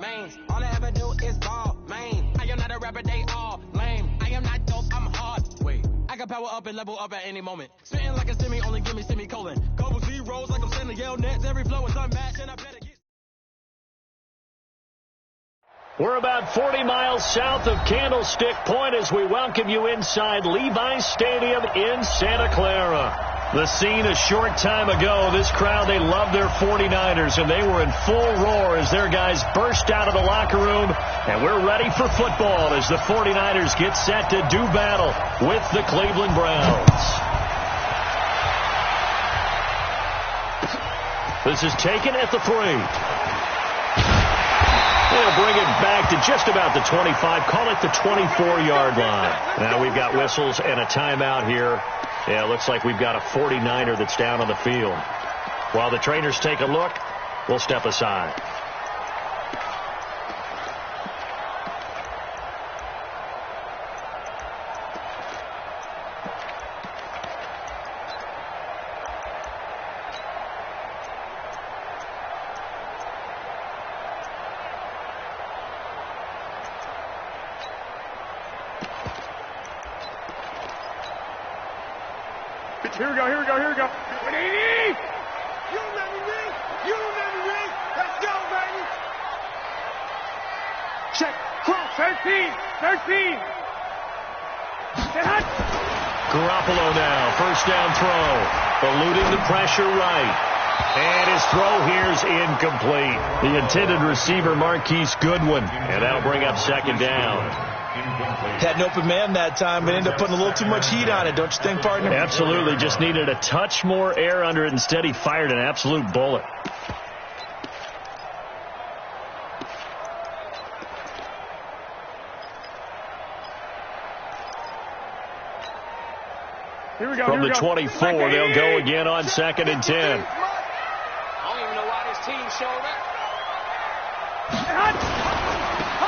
mains. All I ever do is ball, main. I am not a rapper, they all lame. I am not dope, I'm hard. Wait, I can power up and level up at any moment. Spitting like a semi, only give me semicolon. Couple zeros like I'm sending Yale Nets. Every flow is unmatched, and I better get. We're about 40 miles south of Candlestick Point as we welcome you inside Levi's Stadium in Santa Clara. The scene a short time ago, this crowd, they love their 49ers, and they were in full roar as their guys burst out of the locker room. And we're ready for football as the 49ers get set to do battle with the Cleveland Browns. This is taken at the 3. They'll bring it back to just about the 25. Call it the 24-yard line. Now we've got whistles and a timeout here. Yeah, it looks like we've got a 49er that's down on the field. While the trainers take a look, we'll step aside. Here we go. You don't let me ring. Let's go, baby. Check. Cross. 13. Garoppolo now. First down throw. Eluding the pressure right. And his throw here's incomplete. The intended receiver, Marquise Goodwin. And that'll bring up second down. Had an open man that time, but ended up putting a little too much heat on it, don't you think, partner? Absolutely. Just needed a touch more air under it. Instead, he fired an absolute bullet. From the 24, they'll go again on 2nd and 10. I don't even know why this team showed up.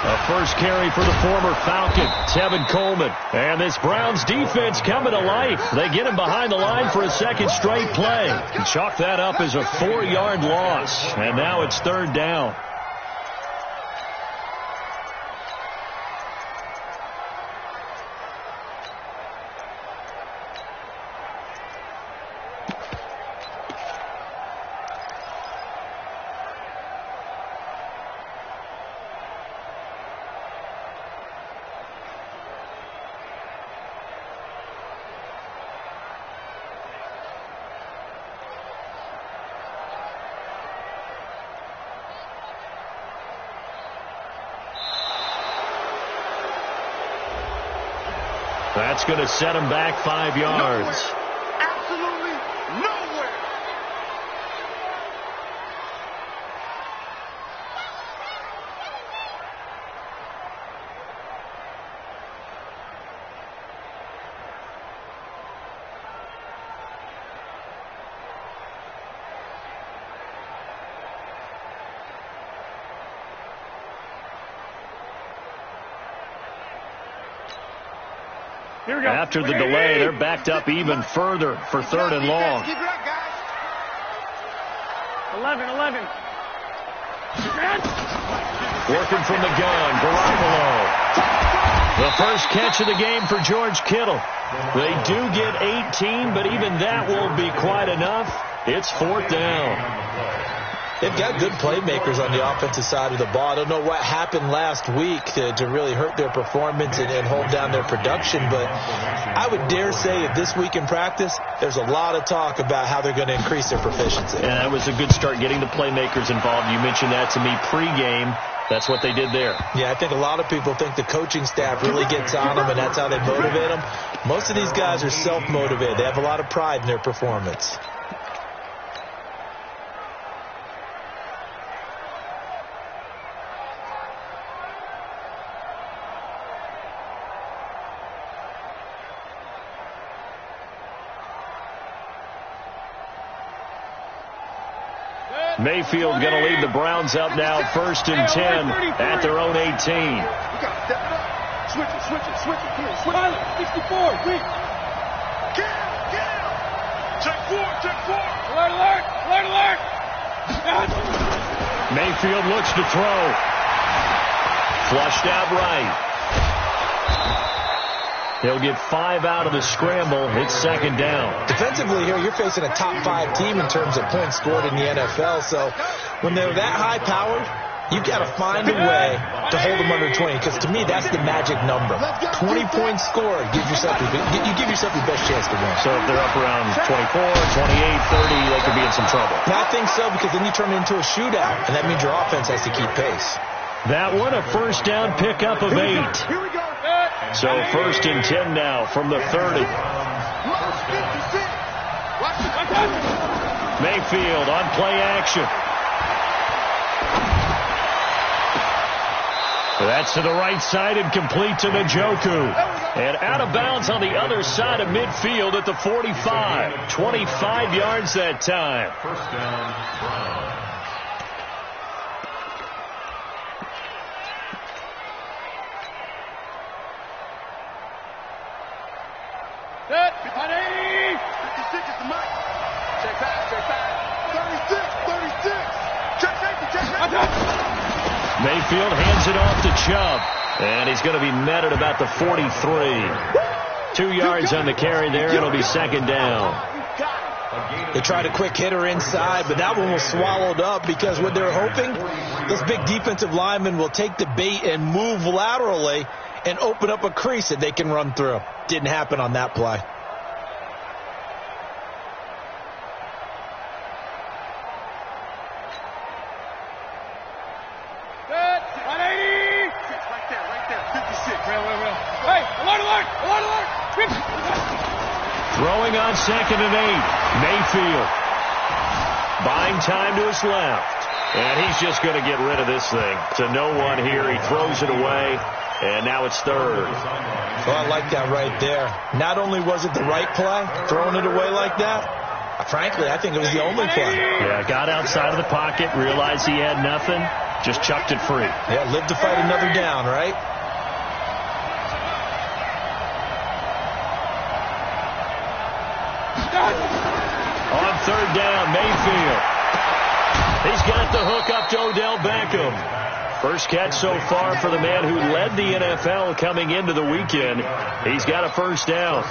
A first carry for the former Falcon, Tevin Coleman. And this Browns defense coming to life. They get him behind the line for a second straight play. Chalk that up as a 4-yard loss. And now it's 3rd down. That's going to set him back 5 yards. Absolutely nowhere. After the delay, they're backed up even further for 3rd and long. Keep it up, guys. 11. Working from the gun, Garoppolo. The first catch of the game for George Kittle. They do get 18, but even that won't be quite enough. It's 4th down. They've got good playmakers on the offensive side of the ball. I don't know what happened last week to really hurt their performance and hold down their production, but I would dare say that this week in practice, there's a lot of talk about how they're going to increase their proficiency. And that was a good start getting the playmakers involved. You mentioned that to me pregame. That's what they did there. Yeah, I think a lot of people think the coaching staff really gets on them, and that's how they motivate them. Most of these guys are self-motivated. They have a lot of pride in their performance. Mayfield going to lead the Browns up now 1st and 10 at their own 18. Switch it. Switch it. 64, quick. Get him. Check 4. Alert. Mayfield looks to throw. Flushed out right. He'll get 5 out of the scramble. It's second down. Defensively here, you're facing a top 5 team in terms of points scored in the NFL. So when they're that high-powered, you've got to find a way to hold them under 20, because to me, that's the magic number. 20 points scored gives yourself you give yourself your best chance to win. So if they're up around 24, 28, 30, they could be in some trouble. And I think so, because then you turn it into a shootout, and that means your offense has to keep pace. That one, a first down pickup of 8. Here we go. So first and 10 now from the 30. Mayfield on play action. That's to the right side and complete to Njoku. And out of bounds on the other side of midfield at the 45. 25 yards that time. First down, Brown. Set. 56 is the mark. Check back. 36. Check safety. Mayfield hands it off to Chubb. And he's going to be met at about the 43. 2 yards on the carry there. It'll be second down. They tried a quick hitter inside, but that one was swallowed up, because what they're hoping, those big defensive linemen will take the bait and move laterally and open up a crease that they can run through. Didn't happen on that play. Throwing on second and 8. Mayfield. Buying time to his left. And he's just going to get rid of this thing. To no one here. He throws it away. And now it's third. Well, I like that right there. Not only was it the right play, throwing it away like that, frankly, I think it was the only play. Yeah, got outside of the pocket, realized he had nothing, just chucked it free. Yeah, live to fight another down, right? On third down, Mayfield. He's got the hook up to Odell Beckham. First catch so far for the man who led the NFL coming into the weekend. He's got a first down.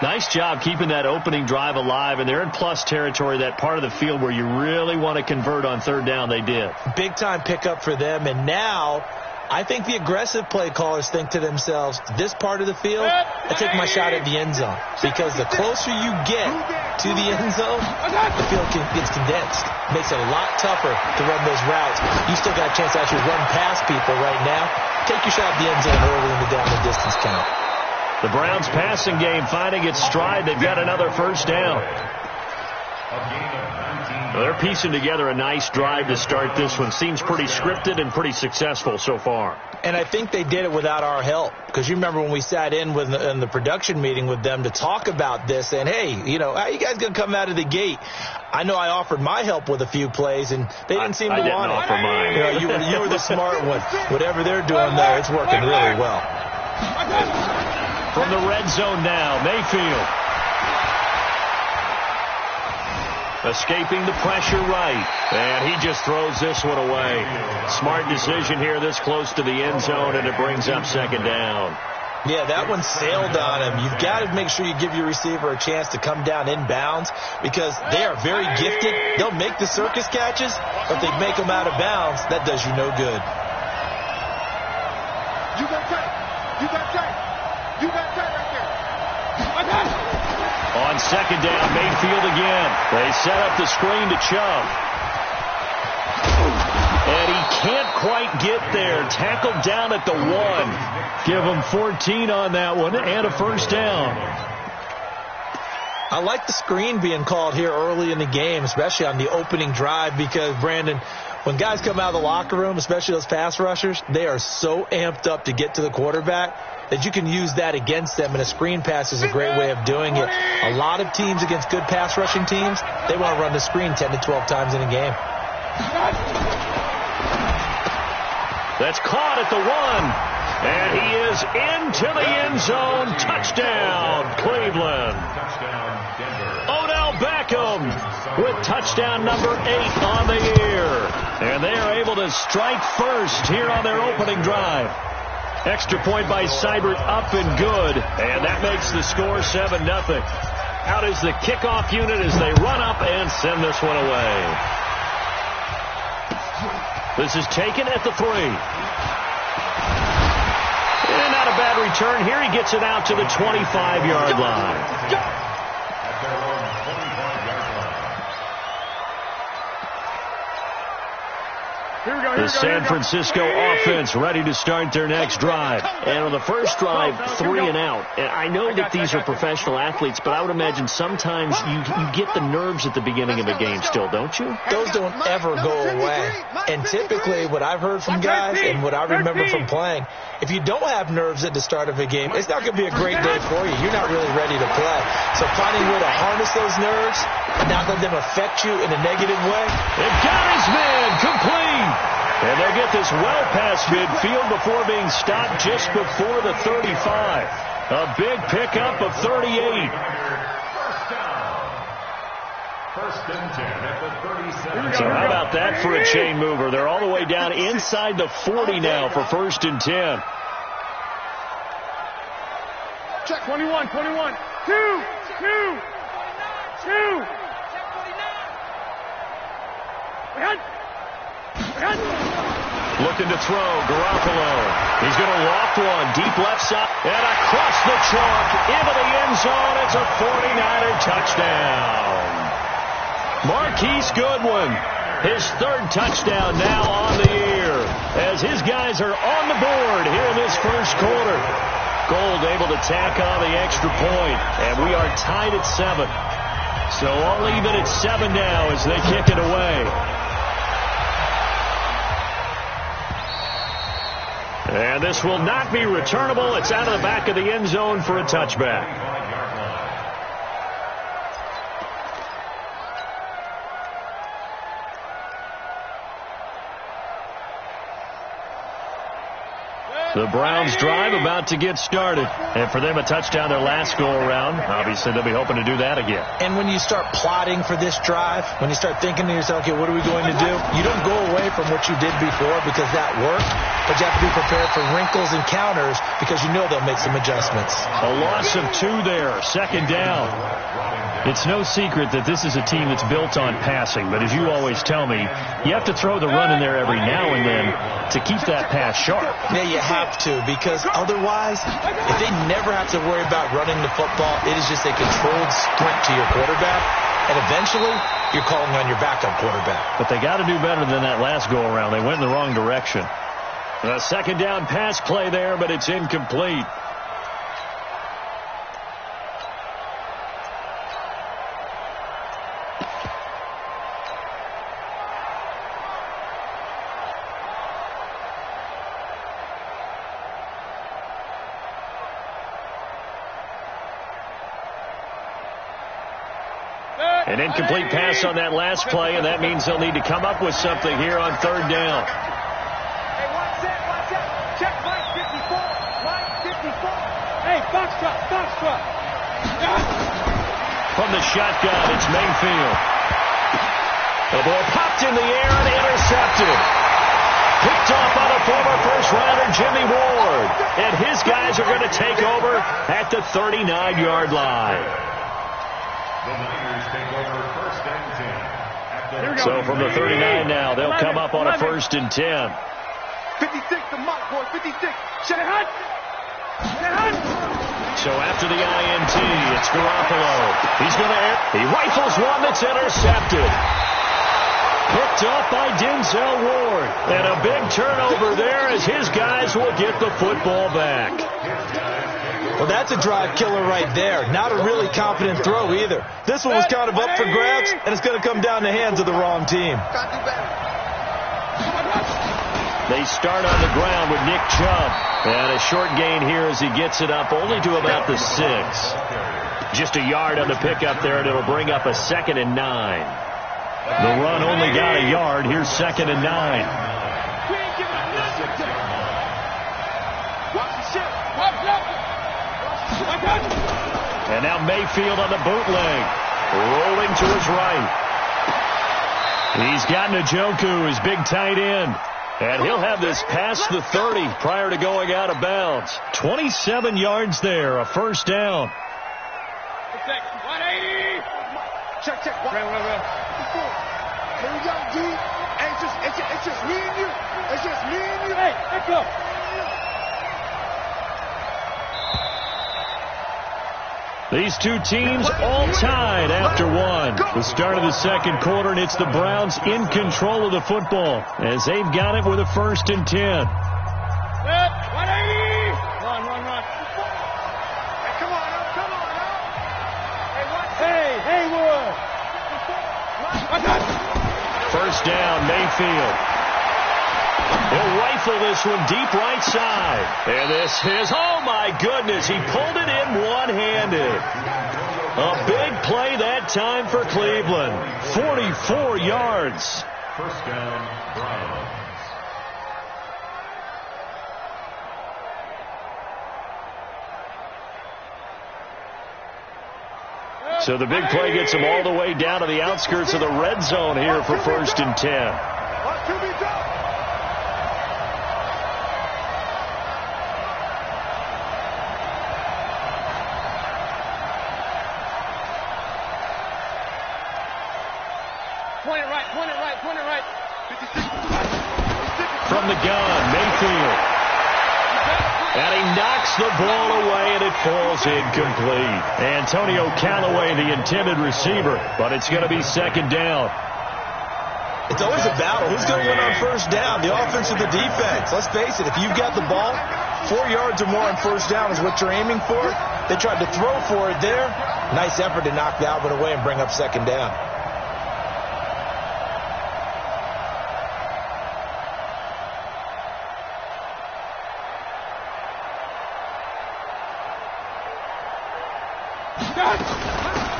Nice job keeping that opening drive alive, and they're in plus territory, that part of the field where you really want to convert on third down. They did. Big-time pickup for them, and now I think the aggressive play callers think to themselves, this part of the field, I take my shot at the end zone, because the closer you get to the end zone, the field gets condensed. Makes it a lot tougher to run those routes. You still got a chance to actually run past people right now. Take your shot at the end zone early in the down and distance count. The Browns passing game finding its stride. They've got another first down. They're piecing together a nice drive to start this one. Seems pretty scripted and pretty successful so far. And I think they did it without our help, because you remember when we sat in the production meeting with them to talk about this, and hey, you know, how you guys going to come out of the gate? I know I offered my help with a few plays, and they didn't seem to want it. I didn't offer mine. You know, you were the smart one. Whatever they're doing there, it's working really well. From the red zone now, Mayfield. Escaping the pressure right. And he just throws this one away. Smart decision here this close to the end zone, and it brings up second down. Yeah, that one sailed on him. You've got to make sure you give your receiver a chance to come down inbounds, because they are very gifted. They'll make the circus catches, but if they make them out of bounds, that does you no good. You got tight. You got tight. You got tight right there. I got it. On second down, Mayfield again. They set up the screen to Chubb. And he can't quite get there. Tackled down at the 1. Give him 14 on that one and a first down. I like the screen being called here early in the game, especially on the opening drive, because, Brandon, when guys come out of the locker room, especially those pass rushers, they are so amped up to get to the quarterback that you can use that against them, and a screen pass is a great way of doing it. A lot of teams against good pass rushing teams, they want to run the screen 10 to 12 times in a game. That's caught at the 1, and he is into the end zone. Touchdown, Cleveland. Odell Beckham with touchdown number 8 on the year. And they are able to to strike first here on their opening drive. Extra point by Seibert, up and good, and that makes the score 7-0. Out is the kickoff unit as they run up and send this one away. This is taken at the 3. And not a bad return here. He gets it out to the 25-yard line. The San Francisco offense ready to start their next drive. And on the first drive, 3 and out. And I know that these are professional athletes, but I would imagine sometimes you get the nerves at the beginning of a game still, don't you? Those don't ever go away. And typically what I've heard from guys and what I remember from playing, if you don't have nerves at the start of a game, it's not going to be a great day for you. You're not really ready to play. So finding a way to harness those nerves and not let them affect you in a negative way. It got his man complete. And they get this well past midfield before being stopped just before the 35. A big pickup of 38. First and 10 at the 37. So how about that for a chain mover? They're all the way down inside the 40 now for first and 10. Check 21, 21. 2. Looking to throw, Garoppolo. He's going to loft one, deep left side, and across the chalk, into the end zone. It's a 49er touchdown. Marquise Goodwin, his 3rd touchdown now on the year, as his guys are on the board here in this first quarter. Gold able to tack on the extra point, and we are tied at 7. So all even at 7 now as they kick it away. And this will not be returnable. It's out of the back of the end zone for a touchback. The Browns drive about to get started. And for them, a touchdown their last go-around. Obviously, they'll be hoping to do that again. And when you start plotting for this drive, when you start thinking to yourself, okay, what are we going to do? You don't go away from what you did before because that worked. But you have to be prepared for wrinkles and counters because you know they'll make some adjustments. A loss of 2 there. Second down. It's no secret that this is a team that's built on passing. But as you always tell me, you have to throw the run in there every now and then to keep that pass sharp. Yeah, you have to, because otherwise, if they never have to worry about running the football, it is just a controlled sprint to your quarterback, and eventually you're calling on your backup quarterback. But they got to do better than that last go-around. They went in the wrong direction. A second down pass play there, but it's incomplete. An incomplete pass on that last play, and that means they'll need to come up with something here on 3rd down. Hey, watch that. Check line 54. Line 54. Hey, box truck. From the shotgun, it's Mayfield. The ball popped in the air and intercepted. Picked off by the former first-rounder Jimmy Ward. And his guys are going to take over at the 39-yard line. The Niners take over first and 10. So from the 39 now, they'll come up on a 1st and 10. 56 to Mike, boy. 56. Shanahan. So after the INT, it's Garoppolo. He rifles one that's intercepted. Picked off by Denzel Ward. And a big turnover there as his guys will get the football back. Well, that's a drive killer right there. Not a really confident throw either. This one was kind of up for grabs, and it's going to come down the hands of the wrong team. They start on the ground with Nick Chubb. And a short gain here as he gets it up only to about the 6. Just a yard on the pickup there, and it'll bring up a 2nd and 9. The run only got a yard. Here's 2nd and 9. And now Mayfield on the bootleg. Rolling to his right. He's got Njoku, his big tight end. And he'll have this past the 30 prior to going out of bounds. 27 yards there, a first down. 180. Check. Here we go, D. It's just me and you. It's just me and you. Hey, let's go. These two teams all tied after one. The start of the second quarter, and it's the Browns in control of the football as they've got it with a 1st and 10. 180. Run. Hey, come on now. Hey, Haywood. First down, Mayfield. He'll rifle this one deep right side. And this is, oh my goodness, he pulled it in one-handed. A big play that time for Cleveland. 44 yards. First down, Browns. So the big play gets him all the way down to the outskirts of the red zone here for 1st and 10. Point it right. From the gun, Mayfield. And he knocks the ball away, and it falls incomplete. Antonio Callaway, the intended receiver, but it's going to be 2nd down. It's always a battle. Who's going to win on 1st down, the offense or the defense? Let's face it, if you've got the ball, 4 yards or more on 1st down is what you're aiming for. They tried to throw for it there. Nice effort to knock that one away and bring up 2nd down.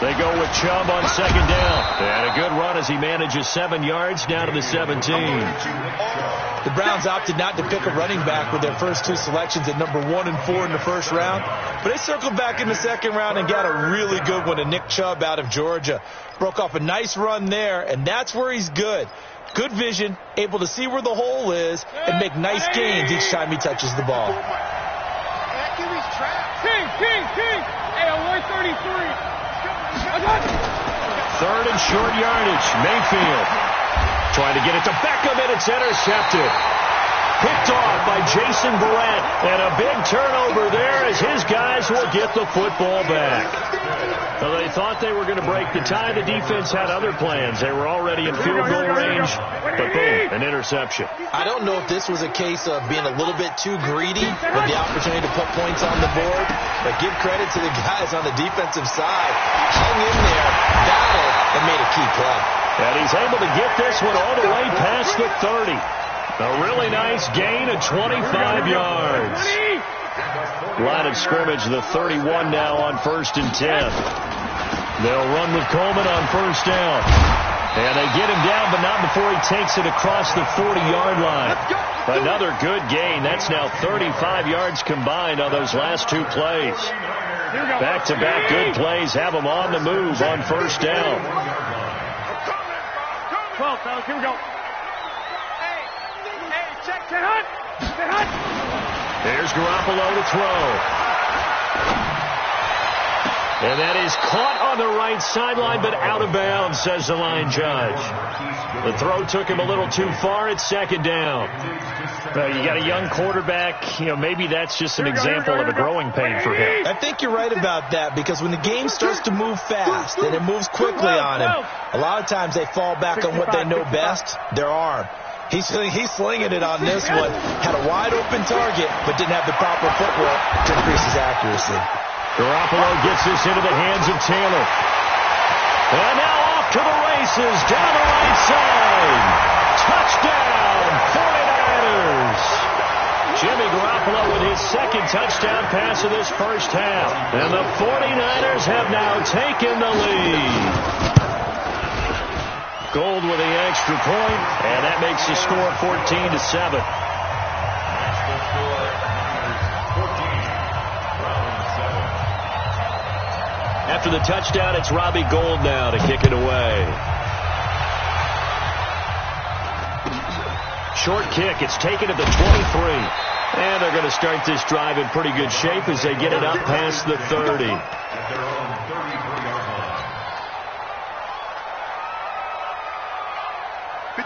They go with Chubb on 2nd down. And a good run as he manages 7 yards down to the 17. The Browns opted not to pick a running back with their first 2 selections at number 1 and 4 in the 1st round. But they circled back in the 2nd round and got a really good one to Nick Chubb out of Georgia. Broke off a nice run there, and that's where he's good. Good vision, able to see where the hole is, and make nice gains each time he touches the ball. King. Hey, away 33. 3rd and short yardage. Mayfield trying to get it to Beckham, and it's intercepted. Picked off by Jason Barrett, and a big turnover there as his guys will get the football back. Well, they thought they were going to break the tie. The defense had other plans. They were already in field goal range, but boom, an interception. I don't know if this was a case of being a little bit too greedy with the opportunity to put points on the board, but give credit to the guys on the defensive side. Hung in there, battled, and made a key play. And he's able to get this one all the way past the 30. A really nice gain of 25 yards. Line of scrimmage, the 31 now on 1st and 10. They'll run with Coleman on 1st down. And they get him down, but not before he takes it across the 40-yard line. Another good gain. That's now 35 yards combined on those last 2 plays. Back-to-back good plays have them on the move on 1st down. 12, fellas, here we go. Check, Hunt. There's Garoppolo to throw. And that is caught on the right sideline, but out of bounds, says the line judge. The throw took him a little too far. It's 2nd down. You got a young quarterback. Maybe that's just an example of a growing pain for him. I think you're right about that, because when the game starts to move fast and it moves quickly on him, a lot of times they fall back on what they know best, their arm. He's slinging it on this one. Had a wide-open target, but didn't have the proper footwork to increase his accuracy. Garoppolo gets this into the hands of Taylor. And now off to the races, down the right side. Touchdown, 49ers. Jimmy Garoppolo with his 2nd touchdown pass of this 1st half. And the 49ers have now taken the lead. Gold with the extra point, and that makes the score 14-7. After the touchdown, it's Robbie Gould now to kick it away. short kick. It's taken at the 23. And they're going to start this drive in pretty good shape as they get it up past the 30. At their own 33-yard line.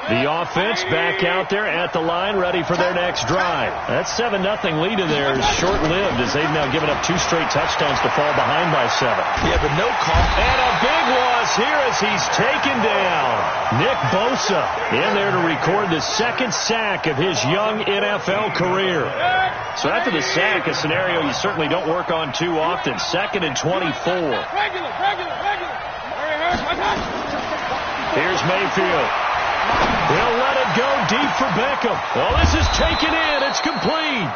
The offense back out there at the line, ready for their next drive. That 7-0 lead in there is short-lived as they've now given up 2 straight touchdowns to fall behind by 7. Yeah, but no call. And a big loss here as he's taken down. Nick Bosa in there to record the 2nd sack of his young NFL career. So after the sack, a scenario you certainly don't work on too often. 2nd and 24. Here's Mayfield. He'll let it go deep for Beckham. Oh, this is taken in. It's complete.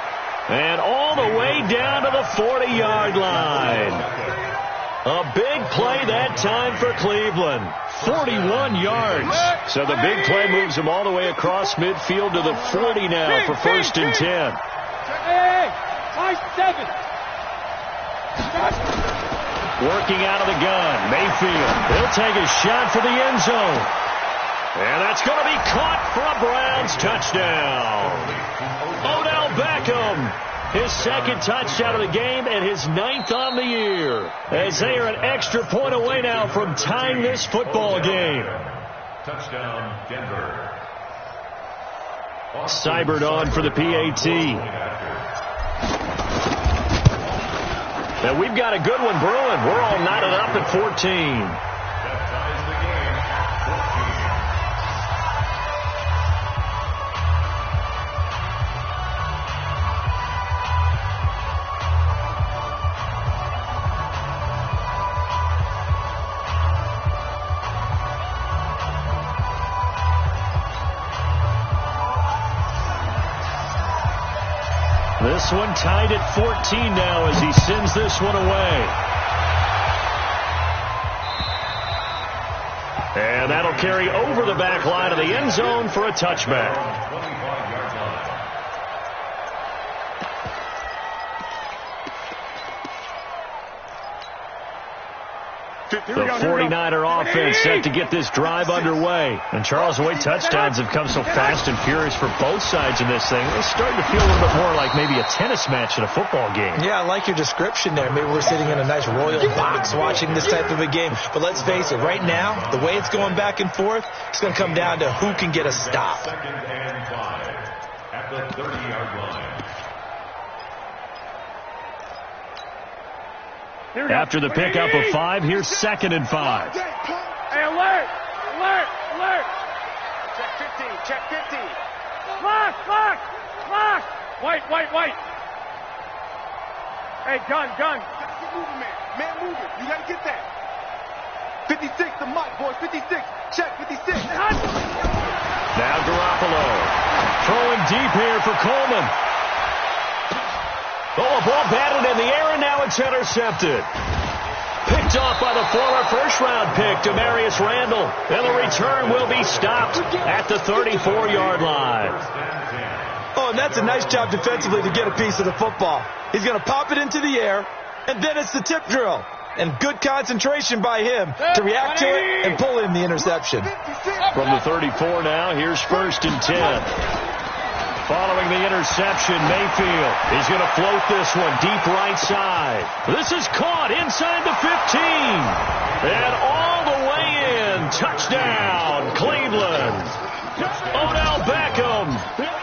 And all the way down to the 40-yard line. A big play that time for Cleveland. 41 yards. So the big play moves him all the way across midfield to the 40 now for 1st and 10. Working out of the gun. Mayfield. He'll take a shot for the end zone. And that's going to be caught for a Browns touchdown. Odell Beckham, his 2nd touchdown of the game and his 9th on the year. As they are an extra point away now from tying this football game. Touchdown, Denver. Seibert on for the PAT. Now we've got a good one brewing. We're all knotted up at 14. That ties the game. 14. This one tied at 14 now as he sends this one away. And that'll carry over the back line of the end zone for a touchback. 25-yard line. The 49er offense set to get this drive underway. And Charles, the way touchdowns have come so fast and furious for both sides in this thing, it's starting to feel a little bit more like maybe a tennis match in a football game. Yeah, I like your description there. Maybe we're sitting in a nice royal box watching this type of a game. But let's face it, right now, the way it's going back and forth, it's going to come down to who can get a stop. 2nd and 5 at the 30-yard line. After the pickup of 5, here's 2nd and 5. Hey, alert! Alert! Alert! Check 15. Check 15. Lock! Lock! Lock! White! White! White! Hey, gun! Gun! Get moving, man. Man moving. You gotta get that. 56, the mic, boys. 56. Check 56. Now Garoppolo. Throwing deep here for Coleman. Oh, a ball batted in the air, and now it's intercepted. Picked off by the former first-round pick, Demarius Randall. And the return will be stopped at the 34-yard line. Oh, and that's a nice job defensively to get a piece of the football. He's going to pop it into the air, and then it's the tip drill. And good concentration by him to react to it and pull in the interception. From the 34 now, here's 1st and 10. Following the interception, Mayfield is going to float this one deep right side. This is caught inside the 15. And all the way in. Touchdown, Cleveland. Odell Beckham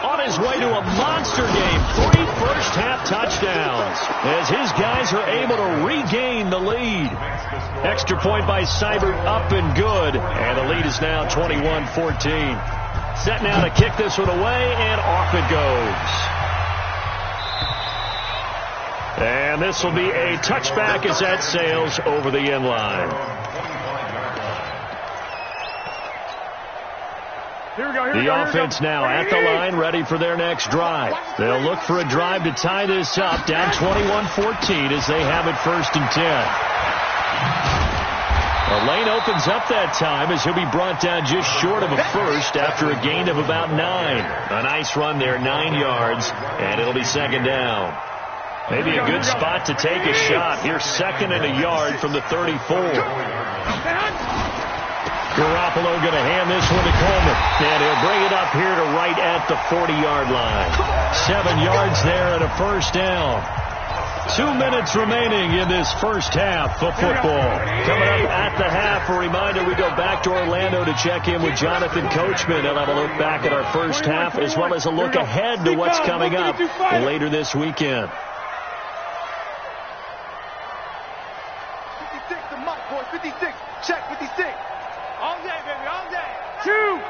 on his way to a monster game. 3 first-half touchdowns as his guys are able to regain the lead. Extra point by Seibert up and good. And the lead is now 21-14. Set now to kick this one away, and off it goes. And this will be a touchback as that sails over the end line. The offense now at the line, ready for their next drive. They'll look for a drive to tie this up, down 21-14 as they have it 1st and 10. The lane opens up that time as he'll be brought down just short of a first after a gain of about 9. A nice run there, 9 yards, and it'll be 2nd down. Maybe a good spot to take a shot. Here's 2nd and a yard from the 34. Garoppolo going to hand this one to Coleman. And he'll bring it up here to right at the 40-yard line. 7 yards there and a first down. 2 minutes remaining in this first half of football. Coming up at the half, a reminder, we go back to Orlando to check in with Jonathan Coachman. He'll have a look back at our first half as well as a look ahead to what's coming up later this weekend. 56, the mic, boys. 56. Check, 56. All day, baby, all day. Two.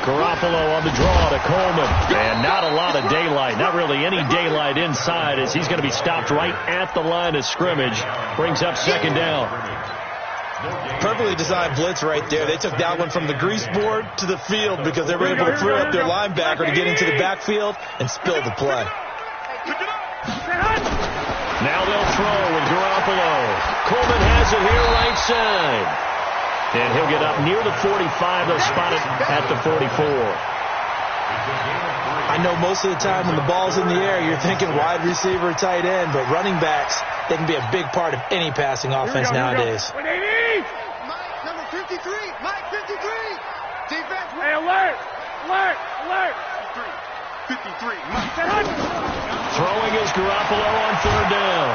Garoppolo on the draw to Coleman. And not a lot of daylight. Not really any daylight inside as he's going to be stopped right at the line of scrimmage. Brings up second down. Perfectly designed blitz right there. They took that one from the grease board to the field because they were able to free up their linebacker to get into the backfield and spill the play. Now they'll throw with Garoppolo. Coleman has it here right side. And he'll get up near the 45. They'll spot it at the 44. I know most of the time when the ball's in the air, you're thinking wide receiver, tight end, but running backs, they can be a big part of any passing offense nowadays. Mike, number 53. Mike, 53. Defense. Hey, alert. 53. Mike. Throwing is Garoppolo on third down.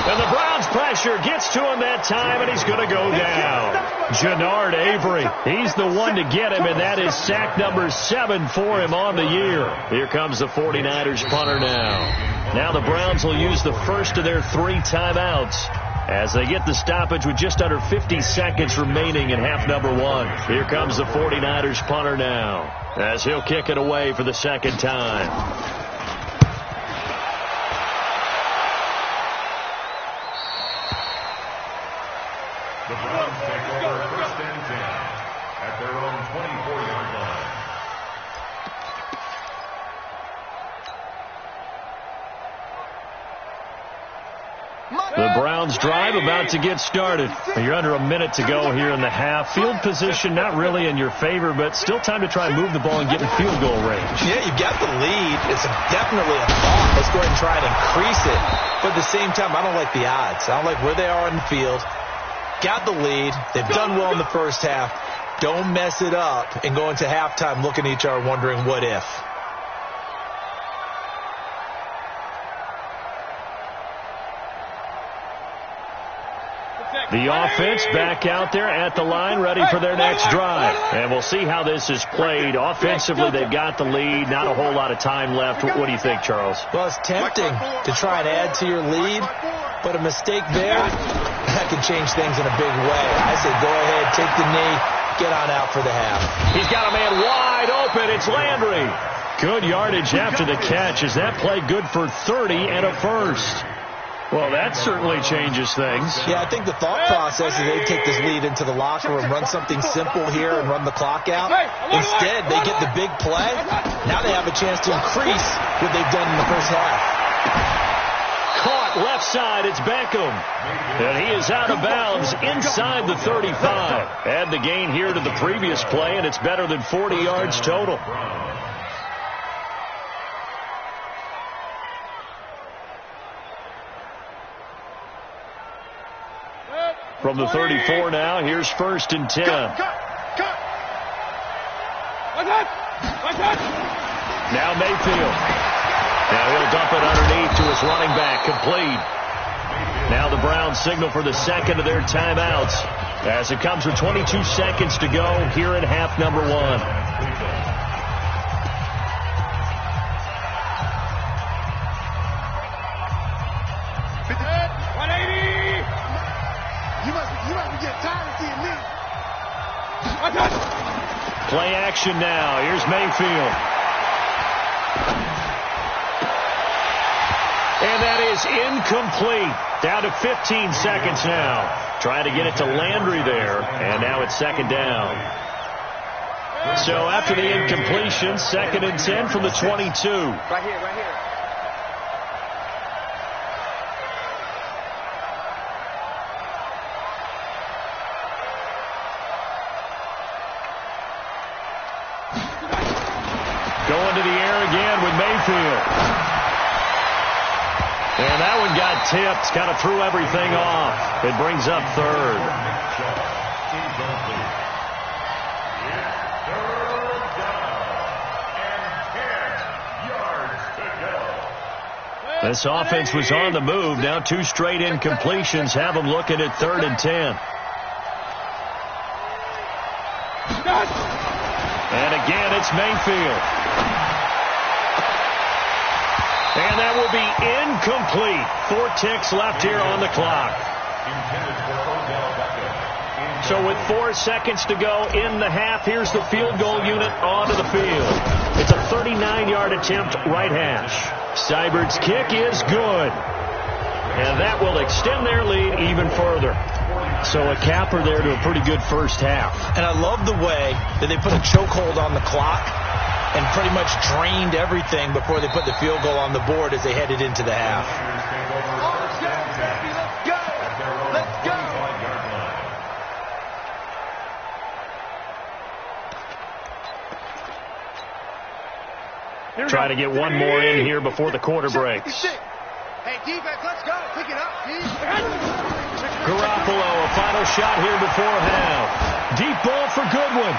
And the Browns pressure gets to him that time, and he's going to go down. Jannard Avery, he's the one to get him, and that is sack number 7 for him on the year. Here comes the 49ers punter now. Now the Browns will use the first of their 3 timeouts as they get the stoppage with just under 50 seconds remaining in half number 1. Here comes the 49ers punter now as he'll kick it away for the second time. The Browns take over first and 10 at their own 24-yard line. The Browns drive about to get started. You're under a minute to go here in the half. Field position not really in your favor, but still time to try and move the ball and get in field goal range. Yeah, you've got the lead. It's definitely a thought. Let's go ahead and try and increase it. But at the same time, I don't like the odds. I don't like where they are on the field. Got the lead. They've done well in the first half. Don't mess it up and go into halftime looking at each other wondering what if. The offense back out there at the line, ready for their next drive. And we'll see how this is played. Offensively, they've got the lead. Not a whole lot of time left. What do you think, Charles? Well, it's tempting to try and add to your lead, but a mistake there, that can change things in a big way. I say go ahead, take the knee, get on out for the half. He's got a man wide open. It's Landry. Good yardage after the catch. Is that play good for 30 and a first? Well, that certainly changes things. Yeah, I think the thought process is they take this lead into the locker room, run something simple here and run the clock out. Instead, they get the big play. Now they have a chance to increase what they've done in the first half. Caught left side, it's Beckham. And he is out of bounds inside the 35. Add the gain here to the previous play, and it's better than 40 yards total. From the 34 now, here's first and 10. Now Mayfield. Now he'll dump it underneath to his running back, complete. Now the Browns signal for the second of their timeouts as it comes with 22 seconds to go here in half number 1. Play action now. Here's Mayfield. And that is incomplete. Down to 15 seconds now. Trying to get it to Landry there. And now it's second down. So after the incompletion, second and 10 from the 22. Right here, right here. Going to the air again with Mayfield. And that one got tipped. Kind of threw everything off. It brings up third. This offense was on the move. Now 2 straight incompletions have them looking at 3rd and 10. And again, it's Mayfield. And that will be incomplete. 4 ticks left here on the clock. So with 4 seconds to go in the half, here's the field goal unit onto the field. It's a 39-yard attempt, right hash. Seibert's kick is good. And that will extend their lead even further. So a capper there to a pretty good first half. And I love the way that they put a chokehold on the clock and pretty much drained everything before they put the field goal on the board as they headed into the half. Let's go! Try to get one more in here before the quarter breaks. Hey, defense, let's go. Pick it up, Garoppolo, a final shot here before half. Deep ball for Goodwin.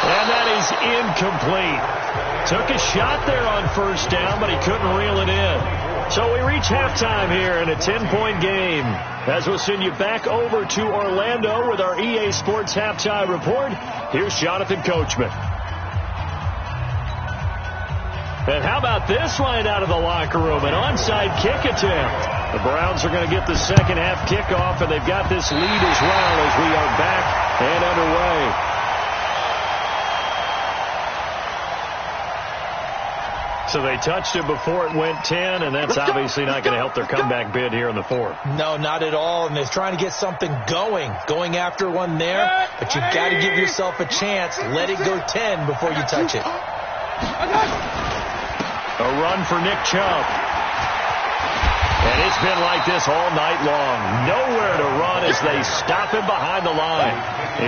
And that is incomplete. Took a shot there on first down, but he couldn't reel it in. So we reach halftime here in a 10-point game. As we'll send you back over to Orlando with our EA Sports Halftime Report, here's Jonathan Coachman. And how about this line out of the locker room? An onside kick attempt. The Browns are going to get the second half kickoff, and they've got this lead as well as we are back and underway. So they touched it before it went 10, and that's obviously not going to help their comeback bid here in the 4th. No, not at all, and they're trying to get something going after one there, but you've got to give yourself a chance. Let it go 10 before you touch it. A run for Nick Chubb. And it's been like this all night long. Nowhere to run as they stop him behind the line.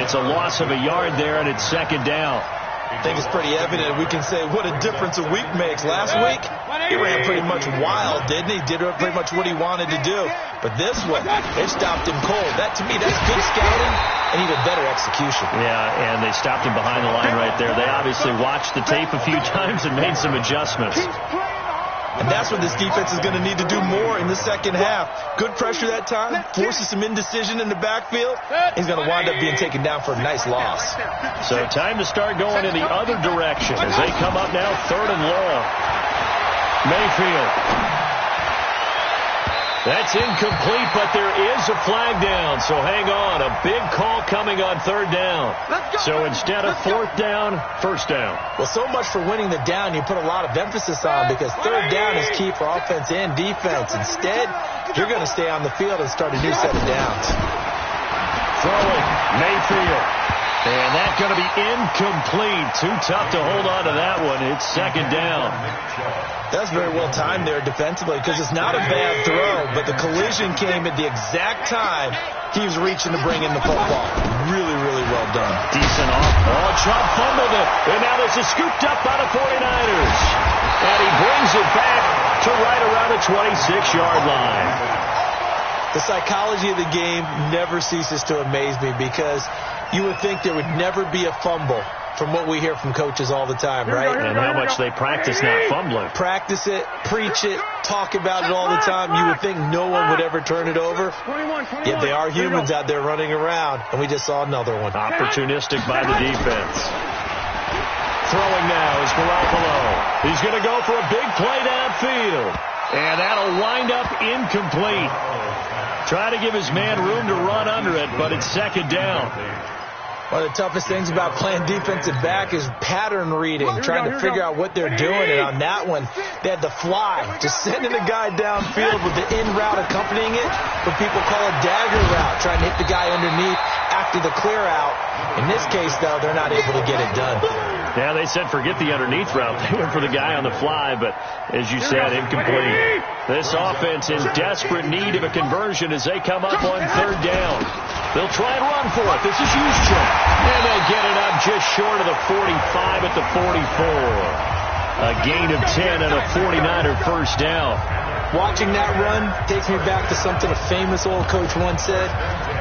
It's a loss of a yard there, and it's second down. I think it's pretty evident. We can say what a difference a week makes. Last week, he ran pretty much wild, didn't he? Did pretty much what he wanted to do. But this one, they stopped him cold. That, to me, that's good scouting and even better execution. Yeah, and they stopped him behind the line right there. They obviously watched the tape a few times and made some adjustments. And that's what this defense is going to need to do more in the second half. Good pressure that time, forces some indecision in the backfield. He's going to wind up being taken down for a nice loss. So time to start going in the other direction as they come up now 3rd and long. Mayfield. That's incomplete, but there is a flag down, so hang on. A big call coming on 3rd down. So instead of 4th down, 1st down. Well, so much for winning the down you put a lot of emphasis on because 3rd down is key for offense and defense. Instead, you're going to stay on the field and start a new set of downs. Throwing, Mayfield. And that's going to be incomplete. Too tough to hold on to that one. It's 2nd down. That's very well timed there defensively because it's not a bad throw, but the collision came at the exact time he was reaching to bring in the football. Really, really well done. Decent off. Oh, Chubb fumbled it. And now this is scooped up by the 49ers. And he brings it back to right around the 26-yard line. The psychology of the game never ceases to amaze me because you would think there would never be a fumble from what we hear from coaches all the time, right? And how much they practice not fumbling. Practice it, preach it, talk about it all the time. You would think no one would ever turn it over. Yet they are humans out there running around, and we just saw another one. Opportunistic by the defense. Throwing now is Garoppolo. He's going to go for a big play downfield. And that'll wind up incomplete. Try to give his man room to run under it, but it's 2nd down. One of the toughest things about playing defensive back is pattern reading, trying to figure out what they're doing. And on that one, they had the fly, just sending a guy downfield with the in route accompanying it, what people call a dagger route, trying to hit the guy underneath after the clear out. In this case, though, they're not able to get it done. Yeah, they said forget the underneath route. They went for the guy on the fly, but as you said, incomplete. This offense in desperate need of a conversion as they come up on 3rd down. They'll try and run for it. This is Juszczyk. And they get it up just short of the 45 at the 44. A gain of 10 and a 49er first down. Watching that run takes me back to something a famous old coach once said.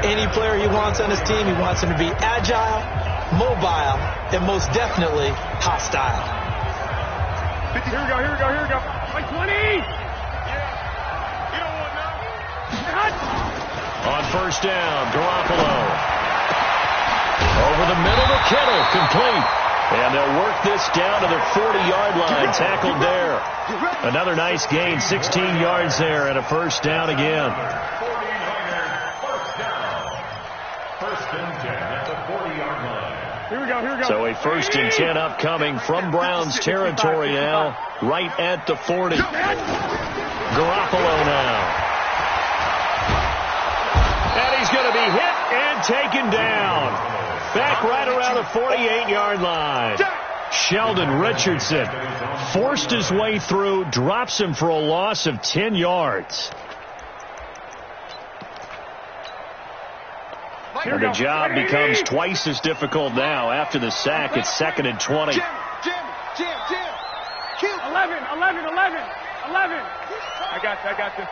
Any player he wants on his team, he wants him to be agile, mobile, and most definitely hostile. Here we go. Like 20! On first down, Garoppolo. Over the middle to Kittle, complete. And they'll work this down to their 40-yard line, tackled there. Another nice gain, 16 yards there, and a first down again. 49ers first down. First and 10 at the 40-yard line. Here we go. So a first and 10 upcoming from Browns territory now, right at the 40. Garoppolo now. And he's going to be hit and taken down. Back right around the 48-yard line. Sheldon Richardson forced his way through, drops him for a loss of 10 yards. And the job becomes twice as difficult now after the sack. It's 2nd and 20. 11. I got you.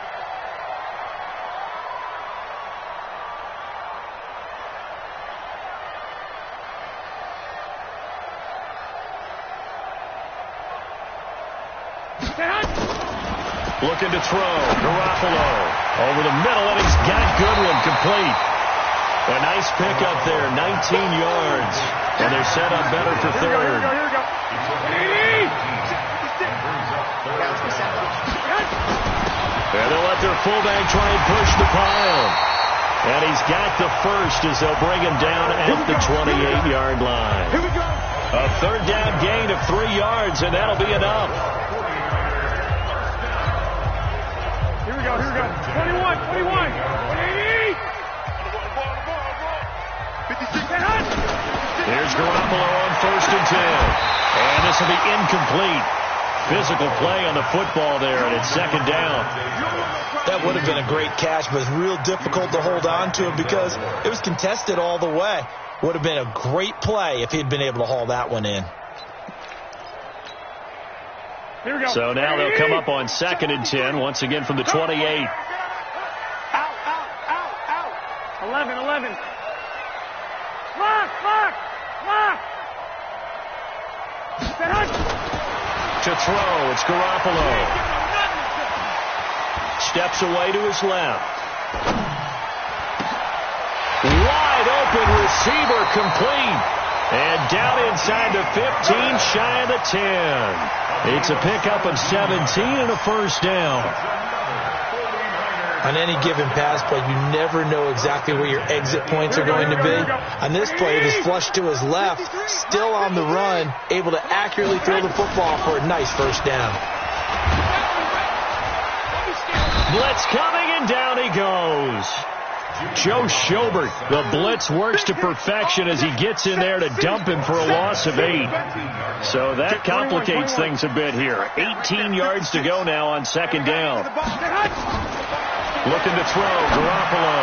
Looking to throw. Garoppolo over the middle, and he's got Goodwin complete. A nice pickup there, 19 yards. And they're set up better for third. Here we go. And they'll let their fullback try and push the pile. And he's got the first as they'll bring him down at the 28-yard line. Here we go. A third down gain of 3 yards, and that'll be enough. Here we go. 21. 180. 56. Here's Garoppolo on first and 10. And this will be incomplete. Physical play on the football there, and it's 2nd down. That would have been a great catch, but it's real difficult to hold on to it because it was contested all the way. Would have been a great play if he'd been able to haul that one in. Here we go. So now they'll come up on 2nd and 10, once again from the 28. Out. 11. Lock. To throw, it's Garoppolo. Steps away to his left. Wide open receiver complete. And down inside the 15, shy of the 10. It's a pickup of 17 and a first down. On any given pass play, you never know exactly where your exit points are going to be. On this play, it was flushed to his left, still on the run, able to accurately throw the football for a nice first down. Blitz coming, and down he goes. Joe Schobert, the blitz works to perfection as he gets in there to dump him for a loss of 8. So that complicates things a bit here. 18 yards to go now on 2nd down. Looking to throw, Garoppolo.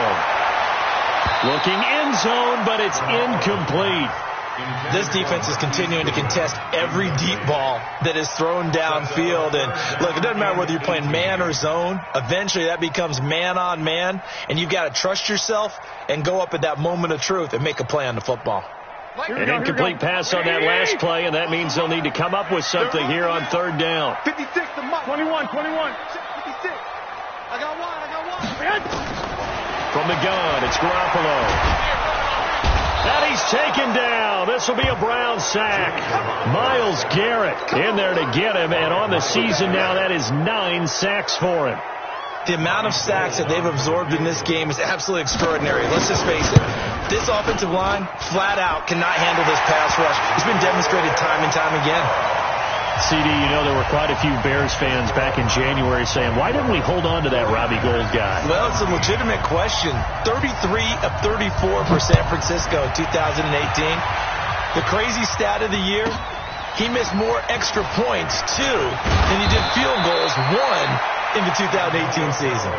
Looking end zone, but it's incomplete. This defense is continuing to contest every deep ball that is thrown downfield. And look, it doesn't matter whether you're playing man or zone. Eventually that becomes man on man, and you've got to trust yourself and go up at that moment of truth and make a play on the football. An incomplete pass on that last play, and that means they'll need to come up with something here on 3rd down. 56 to Mike. 21. 56. I got one. From the gun, it's Garoppolo. And he's taken down. This will be a Brown sack. Myles Garrett in there to get him, and on the season now, that is 9 sacks for him. The amount of sacks that they've absorbed in this game is absolutely extraordinary. Let's just face it. This offensive line, flat out, cannot handle this pass rush. It's been demonstrated time and time again. CD, you know there were quite a few Bears fans back in January saying, why didn't we hold on to that Robbie Gould guy? Well, it's a legitimate question. 33 of 34 for San Francisco in 2018. The crazy stat of the year, he missed more extra points, 2, than he did field goals, 1, in the 2018 season.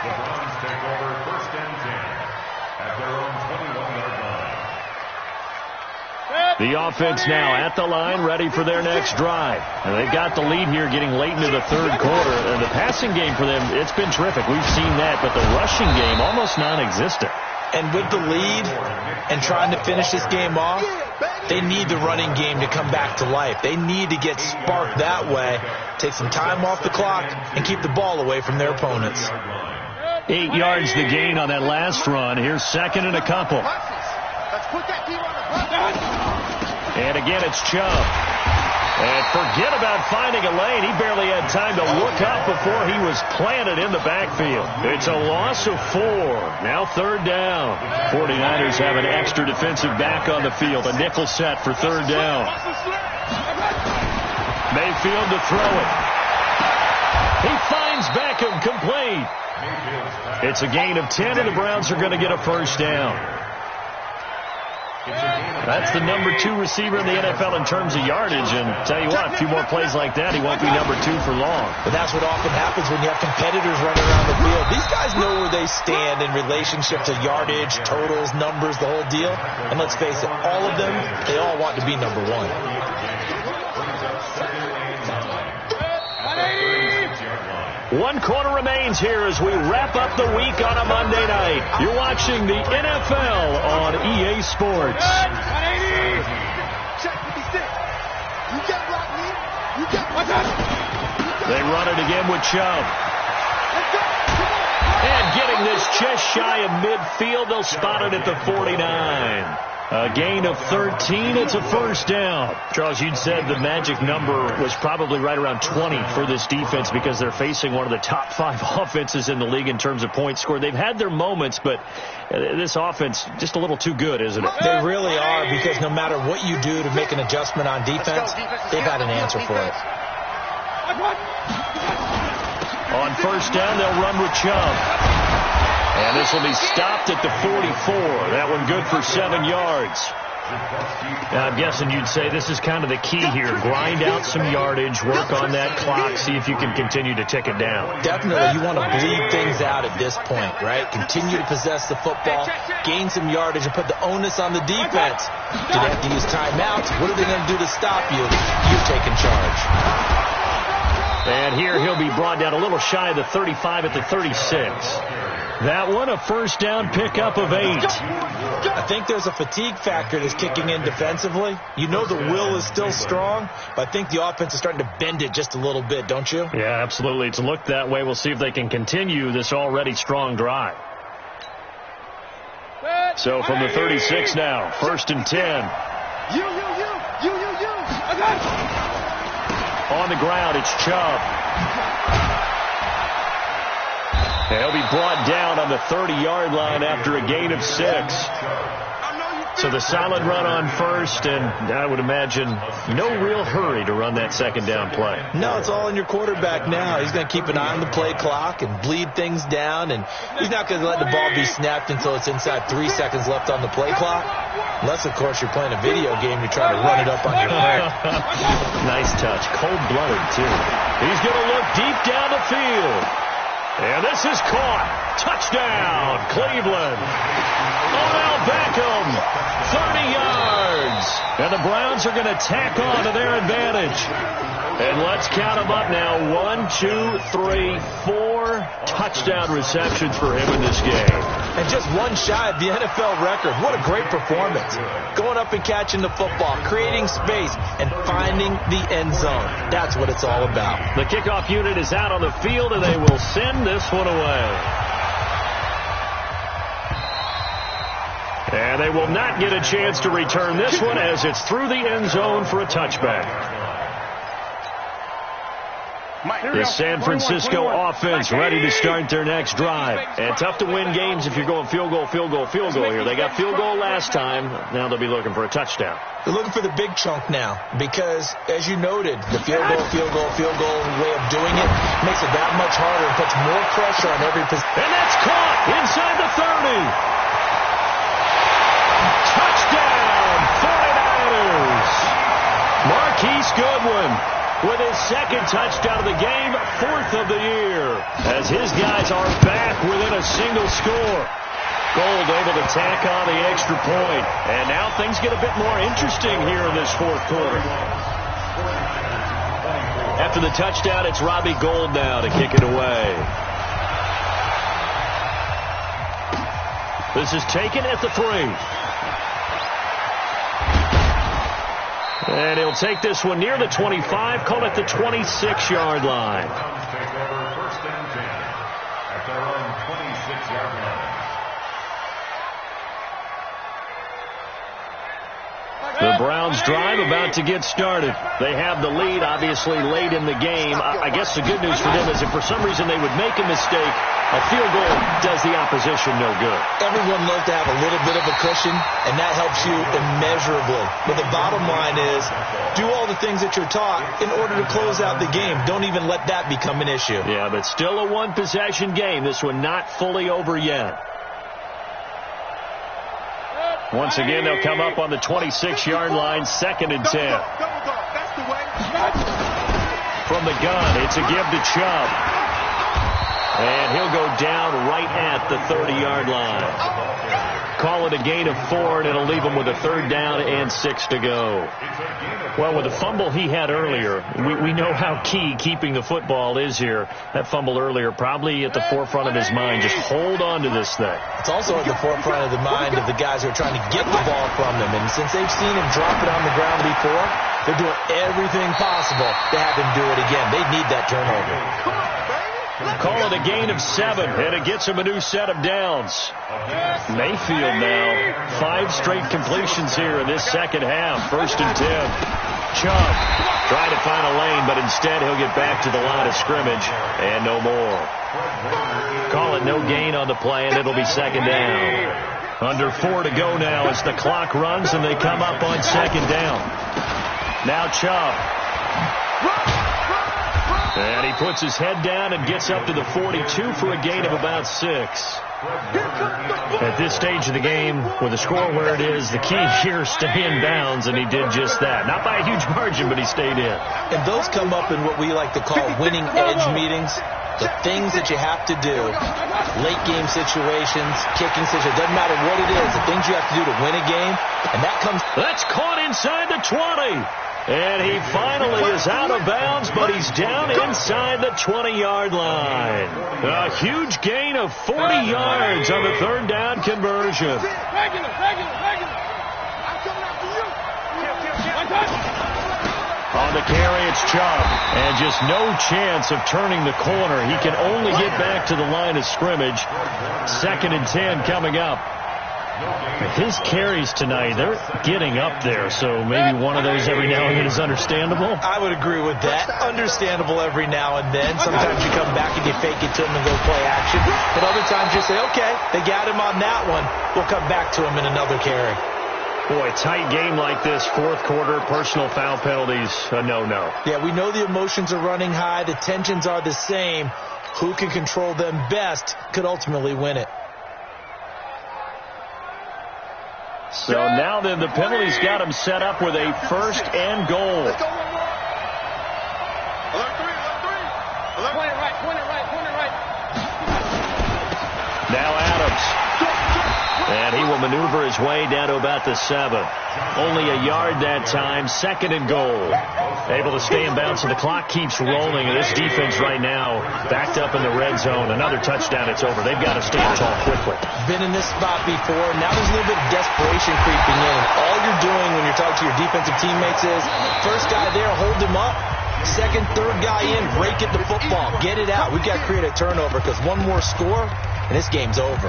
The Browns take over 1st and 10 at their own 21-yard line. The offense now at the line, ready for their next drive. And they've got the lead here getting late into the third quarter. And the passing game for them, it's been terrific. We've seen that, but the rushing game almost non-existent. And with the lead and trying to finish this game off, they need the running game to come back to life. They need to get sparked that way, take some time off the clock, and keep the ball away from their opponents. 8 yards the gain on that last run. Here's second and a couple. And again, it's Chubb. And forget about finding a lane. He barely had time to look up before he was planted in the backfield. It's a loss of 4. Now third down. 49ers have an extra defensive back on the field. A nickel set for third down. Mayfield to throw it. He finds Beckham complete. It's a gain of 10, and the Browns are going to get a first down. That's the number 2 receiver in the NFL in terms of yardage, and tell you what, a few more plays like that, he won't be number 2 for long. But that's what often happens when you have competitors running around the field. These guys know where they stand in relationship to yardage, totals, numbers, the whole deal. And let's face it, all of them, they all want to be number 1. 1 quarter remains here as we wrap up the week on a Monday night. You're watching the NFL on EA Sports. They run it again with Chubb. And getting this just shy of midfield, they'll spot it at the 49. A gain of 13. It's a first down. Charles, you'd said the magic number was probably right around 20 for this defense because they're facing one of the top 5 offenses in the league in terms of points scored. They've had their moments, but this offense just a little too good, isn't it? They really are, because no matter what you do to make an adjustment on defense, they've had an answer for it. On first down, they'll run with Chubb. And this will be stopped at the 44. That one good for 7 yards. Now, I'm guessing you'd say this is kind of the key here. Grind out some yardage, work on that clock, see if you can continue to tick it down. Definitely. You want to bleed things out at this point, right? Continue to possess the football, gain some yardage, and put the onus on the defense. Do they have to use timeouts? What are they going to do to stop you? You're taking charge. And here he'll be brought down a little shy of the 35 at the 36. That one, a first down pickup of 8. I think there's a fatigue factor that's kicking in defensively. You know the will is still strong, but I think the offense is starting to bend it just a little bit, don't you? Yeah, absolutely. It's looked that way. We'll see if they can continue this already strong drive. So from the 36 now, first and 10. On the ground, it's Chubb. He'll be brought down on the 30-yard line after a gain of 6. So the solid run on first, and I would imagine no real hurry to run that second down play. No, it's all in your quarterback now. He's going to keep an eye on the play clock and bleed things down, and he's not going to let the ball be snapped until it's inside 3 seconds left on the play clock. Unless, of course, you're playing a video game, you try to run it up on your friend. Nice touch. Cold-blooded, too. He's going to look deep down the field. And this is caught. Touchdown, Cleveland. Odell Beckham, 30 yards. And the Browns are going to tack on to their advantage. And let's count them up now. 1, 2, 3, 4 touchdown receptions for him in this game. And just one shy of the NFL record. What a great performance. Going up and catching the football, creating space, and finding the end zone. That's what it's all about. The kickoff unit is out on the field, and they will send this one away. And they will not get a chance to return this one as it's through the end zone for a touchback. The San Francisco offense ready to start their next drive. And tough to win games if you're going field goal here. They got field goal last time. Now they'll be looking for a touchdown. They're looking for the big chunk now because, as you noted, the field goal way of doing it makes it that much harder and puts more pressure on every position. And that's caught inside the 30. Touchdown, 49ers. Marquise Goodwin with his second touchdown of the game, 4th of the year, as his guys are back within a single score. Gold able to tack on the extra point. And now things get a bit more interesting here in this fourth quarter. After the touchdown, it's Robbie Gould now to kick it away. This is taken at the 3. And he'll take this one near the 25, call it the 26-yard line. Take over first and 10 at their own 26-yard line. The Browns drive about to get started. They have the lead, obviously, late in the game. I guess the good news for them is if for some reason they would make a mistake, a field goal does the opposition no good. Everyone loves to have a little bit of a cushion, and that helps you immeasurably. But the bottom line is, do all the things that you're taught in order to close out the game. Don't even let that become an issue. Yeah, but still a one-possession game. This one not fully over yet. Once again, they'll come up on the 26-yard line, 2nd and 10. From the gun, it's a give to Chubb. And he'll go down right at the 30-yard line. Call it a gain of 4, and it'll leave him with a 3rd down and 6 to go. Well, with the fumble he had earlier, we know how key keeping the football is here. That fumble earlier probably at the forefront of his mind. Just hold on to this thing. It's also at the forefront of the mind of the guys who are trying to get the ball from him. And since they've seen him drop it on the ground before, they're doing everything possible to have him do it again. They need that turnover. Call it a gain of 7, and it gets him a new set of downs. Mayfield now, 5 straight completions here in this second half. 1st and 10. Chubb trying to find a lane, but instead he'll get back to the line of scrimmage, and no more. Call it no gain on the play, and it'll be 2nd down. Under 4 to go now as the clock runs, and they come up on 2nd down. Now Chubb. And he puts his head down and gets up to the 42 for a gain of about 6. At this stage of the game, with the score where it is, the key here is stay in bounds, and he did just that. Not by a huge margin, but he stayed in. And those come up in what we like to call winning edge meetings. The things that you have to do, late game situations, kicking situations, doesn't matter what it is, the things you have to do to win a game, and that comes... That's caught inside the 20. And he finally is out of bounds, but he's down inside the 20-yard line. A huge gain of 40 yards on the 3rd down conversion. On the carry, it's Chubb. And just no chance of turning the corner. He can only get back to the line of scrimmage. 2nd and 10 coming up. His carries tonight, they're getting up there, so maybe one of those every now and then is understandable. I would agree with that. Understandable every now and then. Sometimes you come back and you fake it to him and go play action. But other times you say, okay, they got him on that one. We'll come back to him in another carry. Boy, tight game like this, 4th quarter, personal foul penalties, a no-no. Yeah, we know the emotions are running high. The tensions are the same. Who can control them best could ultimately win it. So now then, the penalty's got him set up with a 1st and goal. Let's go 1 more. Alert 3, alert 3. Point it right. Now Adams. And he will maneuver his way down to about the 7. Only a yard that time, 2nd and goal. Able to stay in bounds, so the clock keeps rolling. And this defense right now backed up in the red zone. Another touchdown, it's over. They've got to stand tall quickly. Been in this spot before. Now there's a little bit of desperation creeping in. And all you're doing when you're talking to your defensive teammates is, first guy there, hold him up. 2nd, 3rd guy in, break it the football. Get it out. We've got to create a turnover because one more score, and this game's over.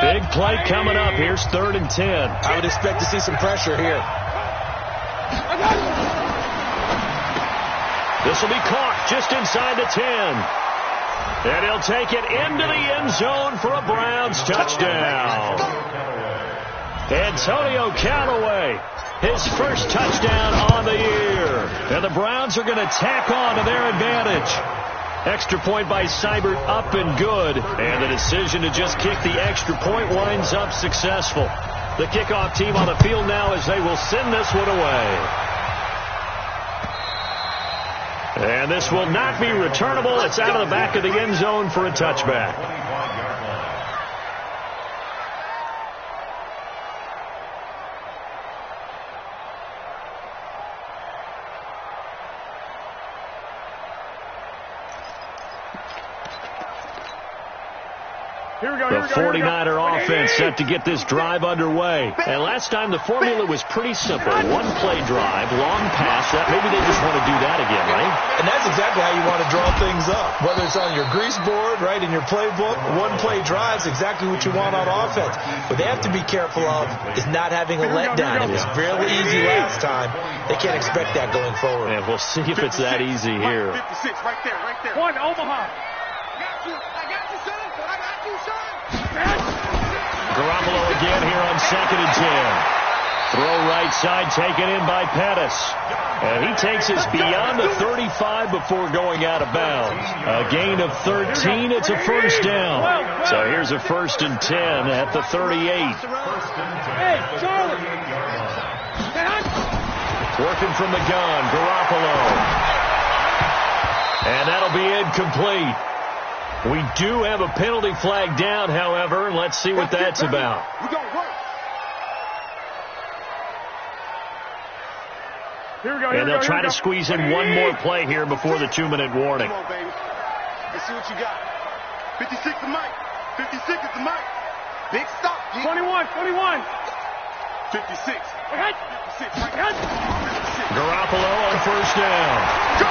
Big play coming up. Here's 3rd and 10. I would expect to see some pressure here. This will be caught just inside the 10. And he'll take it into the end zone for a Browns touchdown. Antonio Callaway, his first touchdown on the year. And the Browns are going to tack on to their advantage. Extra point by Seibert up and good. And the decision to just kick the extra point winds up successful. The kickoff team on the field now as they will send this one away. And this will not be returnable. It's out of the back of the end zone for a touchback. The 49er offense set to get this drive underway. And last time the formula was pretty simple. One-play drive, long pass. Maybe they just want to do that again, right? And that's exactly how you want to draw things up. Whether it's on your grease board, right, in your playbook, one-play drives exactly what you want on offense. What they have to be careful of is not having a letdown. It was fairly easy last time. They can't expect that going forward. And we'll see if it's that easy here. 56, right there, right there. One, Omaha. I got you, son. I got you, son. Garoppolo again here on 2nd and 10. Throw right side taken in by Pettis. And he takes us beyond the 35 before going out of bounds. A gain of 13. It's a first down. So here's a 1st and 10 at the 38. Hey, Charlie. Working from the gun, Garoppolo. And that'll be incomplete. We do have a penalty flag down, however, and let's see what that's about. And they'll try to squeeze in one more play here before the 2-minute warning. Come on, baby. Let's see what you got. 56 is Mike. 56 is the Mike. Big stop. 21, 21. 56. 56, Mike. Garoppolo on first down. Go.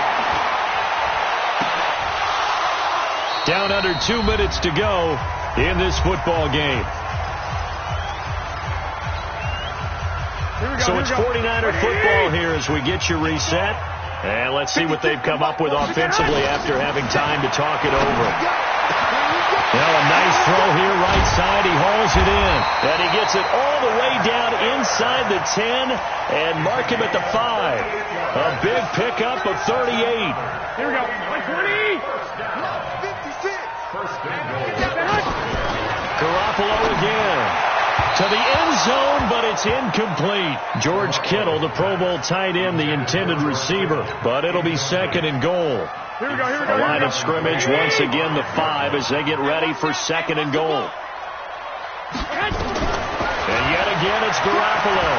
Down under 2 minutes to go in this football game. So it's 49er football here as we get you reset. And let's see what they've come up with offensively after having time to talk it over. Well, a nice throw here right side. He hauls it in. And he gets it all the way down inside the 10 and mark him at the 5. A big pickup of 38. Here we go. 120. Garoppolo again. To the end zone, but it's incomplete. George Kittle, the Pro Bowl tight end, the intended receiver. But it'll be 2nd and goal. Here we go, here we go. The line of scrimmage, once again, the 5 as they get ready for 2nd and goal. And yet again, it's Garoppolo.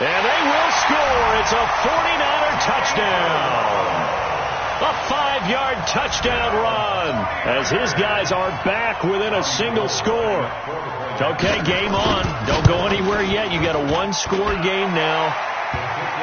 And they will score. It's a 49er touchdown. A 5-yard touchdown run as his guys are back within a single score. Okay, game on. Don't go anywhere yet. You got a 1-score game now.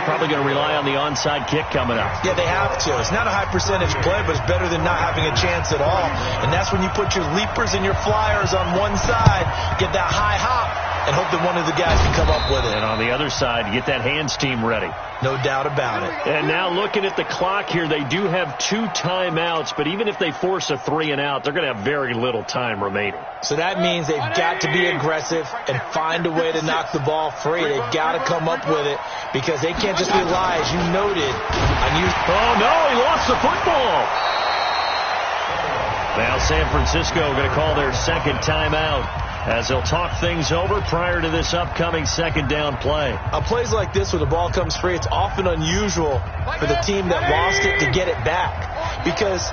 Probably going to rely on the onside kick coming up. Yeah, they have to. It's not a high percentage play, but it's better than not having a chance at all. And that's when you put your leapers and your flyers on one side, get that high hop, and hope that one of the guys can come up with it. And on the other side, get that hands team ready. No doubt about it. And now looking at the clock here, they do have 2 timeouts, but even if they force a 3 and out, they're going to have very little time remaining. So that means they've got to be aggressive and find a way to knock the ball free. They've got to come up with it because they can't just rely, as you noted, on you. Oh, no, he lost the football. Now San Francisco going to call their 2nd timeout as they'll talk things over prior to this upcoming 2nd down play. On plays like this where the ball comes free, it's often unusual for the team that lost it to get it back because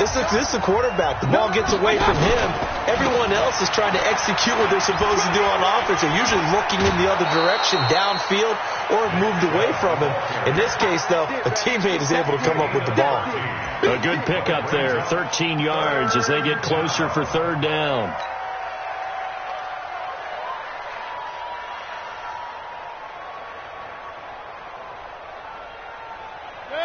this is a quarterback. The ball gets away from him. Everyone else is trying to execute what they're supposed to do on offense. They're usually looking in the other direction, downfield, or have moved away from him. In this case, though, a teammate is able to come up with the ball. A good pickup there, 13 yards as they get closer for 3rd down.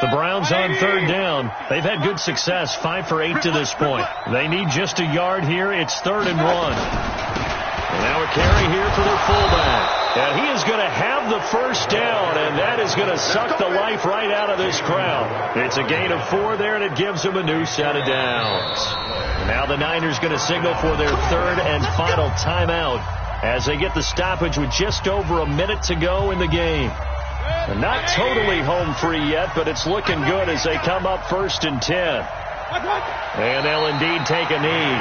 The Browns on 3rd down. They've had good success, 5 for 8 to this point. They need just a yard here. It's 3rd and 1. And now a carry here for their fullback. And he is going to have the first down, and that is going to suck the life right out of this crowd. It's a gain of 4 there, and it gives them a new set of downs. And now the Niners going to signal for their 3rd and final timeout as they get the stoppage with just over a minute to go in the game. And not totally home free yet, but it's looking good as they come up 1st and 10. And they'll indeed take a knee.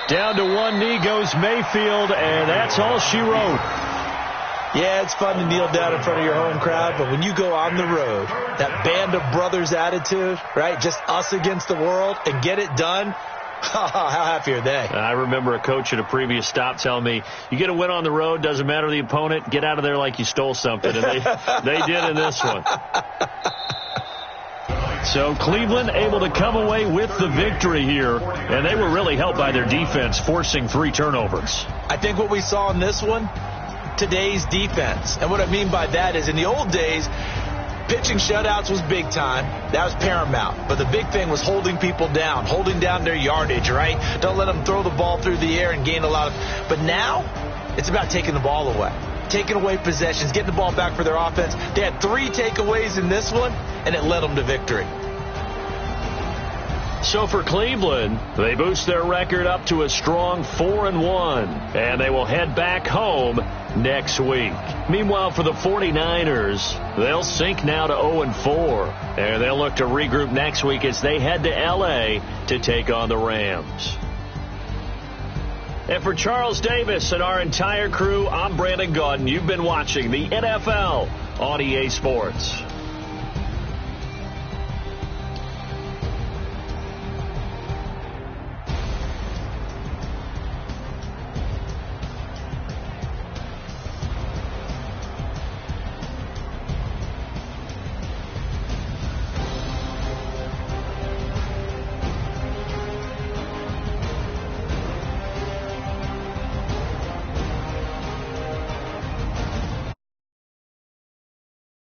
Down to one knee goes Mayfield, and that's all she wrote. Yeah, it's fun to kneel down in front of your home crowd, but when you go on the road, that band of brothers attitude, right, just us against the world, and get it done, how happy are they? I remember a coach at a previous stop telling me, you get a win on the road, doesn't matter the opponent, get out of there like you stole something, and they did in this one. So Cleveland able to come away with the victory here, and they were really helped by their defense, forcing 3 turnovers. I think what we saw in this one, today's defense. And what I mean by that is in the old days, pitching shutouts was big time. That was paramount. But the big thing was holding people down, holding down their yardage, right? Don't let them throw the ball through the air and gain a lot of... But now, it's about taking the ball away. Taking away possessions, getting the ball back for their offense. They had 3 takeaways in this one, and it led them to victory. So for Cleveland, they boost their record up to a strong 4-1, and they will head back home next week. Meanwhile, for the 49ers, they'll sink now to 0-4, and they'll look to regroup next week as they head to L.A. to take on the Rams. And for Charles Davis and our entire crew, I'm Brandon Gaudin. You've been watching the NFL on EA Sports.